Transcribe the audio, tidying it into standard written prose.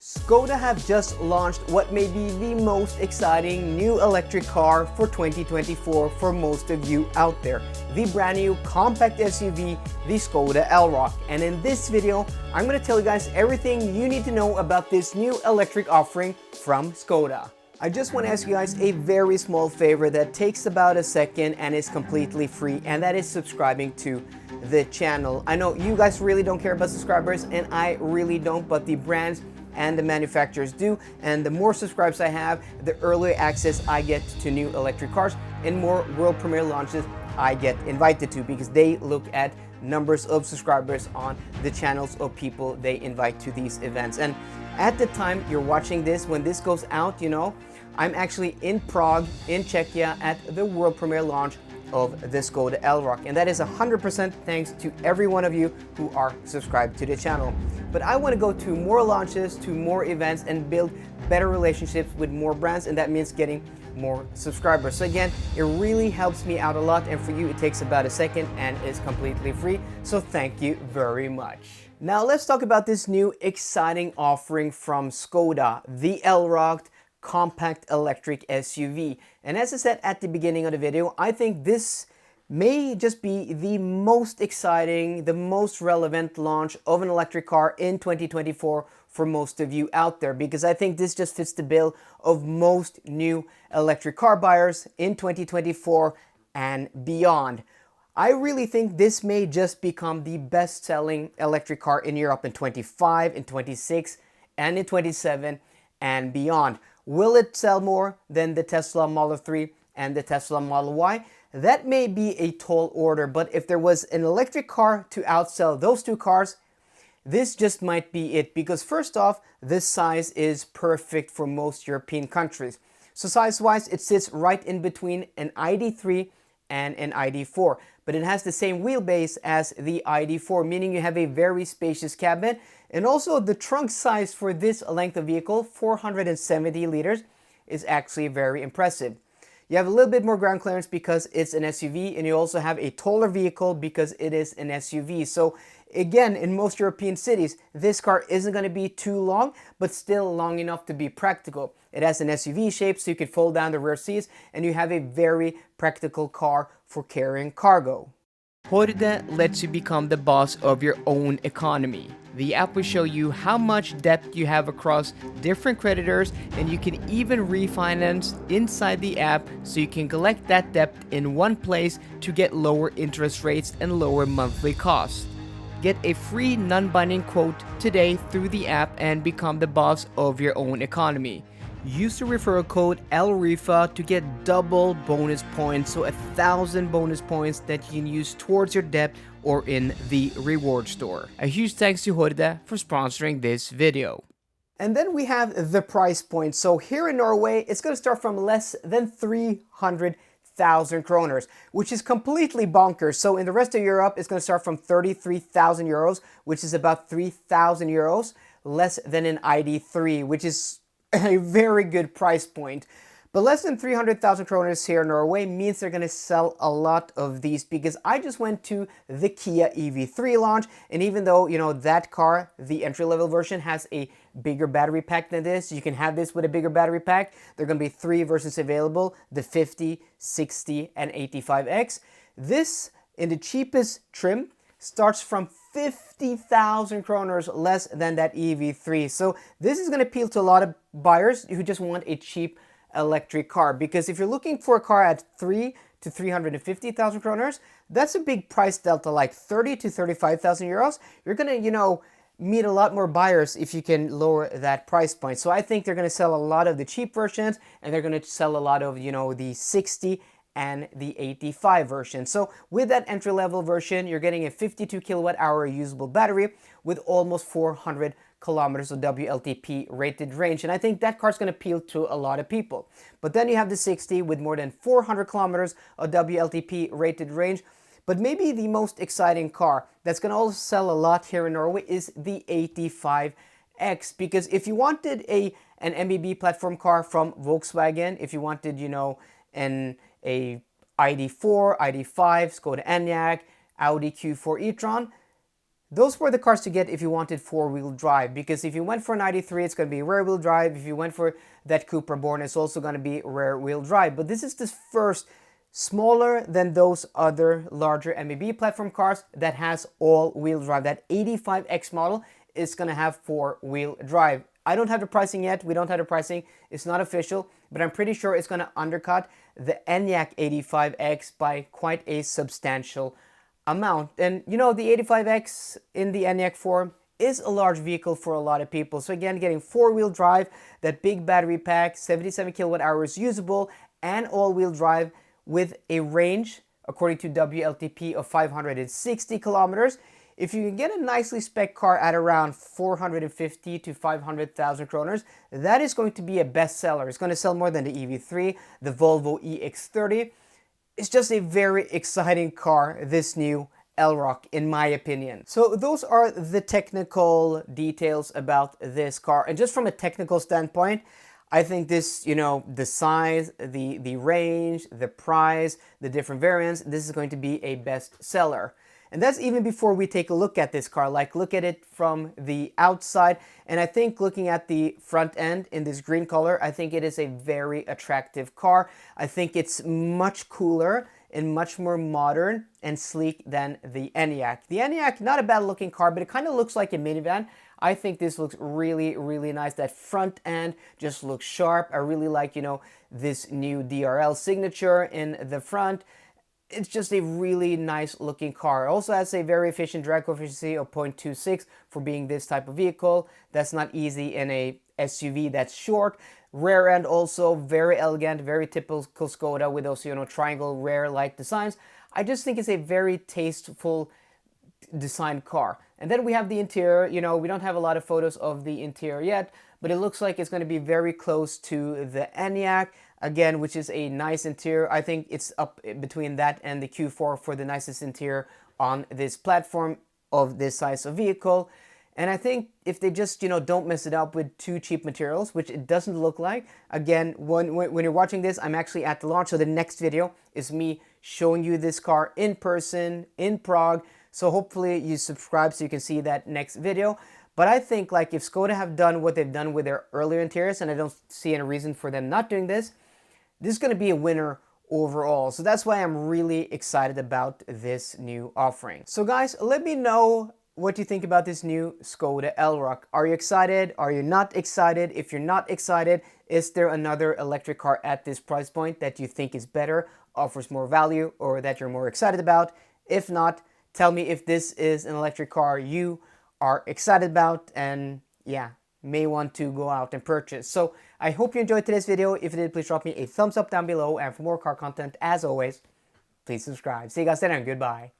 Skoda have just launched what may be the most exciting new electric car for 2024 for most of you out there. The brand new compact SUV, the Skoda Elroq. And in this video, I'm going to tell you guys everything you need to know about this new electric offering from Skoda. I just want to ask you guys a very small favor that takes about a second and is completely free, and that is subscribing to the channel. I know you guys really don't care about subscribers, and I really don't, but the brands and the manufacturers do, and the more subscribers I have, the earlier access I get to new electric cars and more world premiere launches I get invited to, because they look at numbers of subscribers on the channels of people they invite to these events. And at the time you're watching this, when this goes out, you know, I'm actually in Prague, in Czechia, at the world premiere launch of the Skoda Elroq, and that is 100% thanks to every one of you who are subscribed to the channel. But I want to go to more launches, to more events, and build better relationships with more brands, and that means getting more subscribers. So again, it really helps me out a lot, and for you it takes about a second and is completely free, so thank you very much. Now let's talk about this new exciting offering from Skoda, the Elroq compact electric SUV. And as I said at the beginning of the video, I think this may just be the most exciting, the most relevant launch of an electric car in 2024 for most of you out there, because I think this just fits the bill of most new electric car buyers in 2024 and beyond. I really think this may just become the best-selling electric car in Europe in 25, in 26, and in 27 and beyond. Will it sell more than the Tesla Model 3 and the Tesla Model Y? That may be a tall order, but if there was an electric car to outsell those two cars, this just might be it, because first off, this size is perfect for most European countries. So size-wise, it sits right in between an ID3 and an ID4, but it has the same wheelbase as the ID4, meaning you have a very spacious cabin. And also the trunk size for this length of vehicle, 470 liters, is actually very impressive. You have a little bit more ground clearance because it's an SUV, and you also have a taller vehicle because it is an SUV. So again, in most European cities, this car isn't going to be too long, but still long enough to be practical. It has an SUV shape, so you can fold down the rear seats, and you have a very practical car for carrying cargo. Horde lets you become the boss of your own economy. The app will show you how much debt you have across different creditors, and you can even refinance inside the app, so you can collect that debt in one place to get lower interest rates and lower monthly costs. Get a free non-binding quote today through the app and become the boss of your own economy. Use the referral code LRIFA to get double bonus points, so 1,000 bonus points that you can use towards your debt or in the reward store. A huge thanks to Horde for sponsoring this video. And then we have the price point. So here in Norway, it's going to start from less than 300,000 kroners, which is completely bonkers. So in the rest of Europe, it's going to start from 33,000 euros, which is about 3,000 euros less than an ID3, which is a very good price point. But less than 300,000 kroners here in Norway means they're going to sell a lot of these, because I just went to the Kia EV3 launch, and even though, you know, that car, the entry-level version, has a bigger battery pack than this, you can have this with a bigger battery pack. There are going to be three versions available, the 50, 60, and 85X. This, in the cheapest trim, starts from 50,000 kroners less than that EV3. So this is going to appeal to a lot of buyers who just want a cheap electric car, because if you're looking for a car at 3 to 350,000 kroners, that's a big price delta, like 30 to 35,000 euros. You're going to, you know, meet a lot more buyers if you can lower that price point. So I think they're going to sell a lot of the cheap versions, and they're going to sell a lot of, you know, the 60 and the 85 version. So with that entry-level version, you're getting a 52 kilowatt hour usable battery with almost 400 kilometers of WLTP rated range, and I think that car's going to appeal to a lot of people. But then you have the 60 with more than 400 kilometers of WLTP rated range. But maybe the most exciting car that's going to also sell a lot here in Norway is the 85X, because if you wanted an MBB platform car from Volkswagen, if you wanted, you know, a ID4, ID5, Skoda Enyaq, Audi Q4 e-tron, Those were the cars to get if you wanted four-wheel drive, because if you went for 93, it's going to be rear-wheel drive. If you went for that Cupra Born, it's also going to be rear-wheel drive. But this is the first smaller than those other larger MEB platform cars that has all-wheel drive. That 85X model is going to have four-wheel drive. I don't have the pricing yet. We don't have the pricing. It's not official, but I'm pretty sure it's going to undercut the Enyaq 85X by quite a substantial amount. And you know, the 85X in the Enyaq form is a large vehicle for a lot of people. So again, getting four-wheel drive, that big battery pack, 77 kilowatt hours usable, and all-wheel drive with a range, according to WLTP, of 560 kilometers. If you can get a nicely spec car at around 450 to 500,000 kroners, that is going to be a bestseller. It's going to sell more than the EV3, the Volvo EX30. It's just a very exciting car, this new Elroq, in my opinion. So those are the technical details about this car. And just from a technical standpoint, I think this, you know, the size, the range, the price, the different variants, this is going to be a bestseller. And that's even before we take a look at this car, like look at it from the outside. And I think looking at the front end in this green color, I think it is a very attractive car. I think it's much cooler and much more modern and sleek than the Enyaq. The Enyaq, not a bad looking car, but it kind of looks like a minivan. I think this looks really, really nice. That front end just looks sharp. I really like, you know, this new DRL signature in the front. It's just a really nice looking car. It also has a very efficient drag coefficient of 0.26 for being this type of vehicle. That's not easy in a SUV that's short. Rear end also very elegant, very typical Skoda with those, you know, triangle rear-like designs. I just think it's a very tasteful designed car. And then we have the interior. You know, we don't have a lot of photos of the interior yet, but it looks like it's going to be very close to the Enyaq, again, which is a nice interior. I think it's up between that and the Q4 for the nicest interior on this platform of this size of vehicle. And I think if they just, you know, don't mess it up with too cheap materials, which it doesn't look like. Again, when you're watching this, I'm actually at the launch, so the next video is me showing you this car in person in Prague. So hopefully you subscribe so you can see that next video. But I think, like, if Skoda have done what they've done with their earlier interiors, and I don't see any reason for them not doing this, this is going to be a winner overall. So that's why I'm really excited about this new offering. So guys, let me know what you think about this new Skoda Elroq. Are you excited? Are you not excited? If you're not excited, is there another electric car at this price point that you think is better, offers more value, or that you're more excited about? If not, tell me if this is an electric car you are excited about and, yeah, may want to go out and purchase. So I hope you enjoyed today's video. If you did, please drop me a thumbs up down below. And for more car content, as always, please subscribe. See you guys then, and goodbye.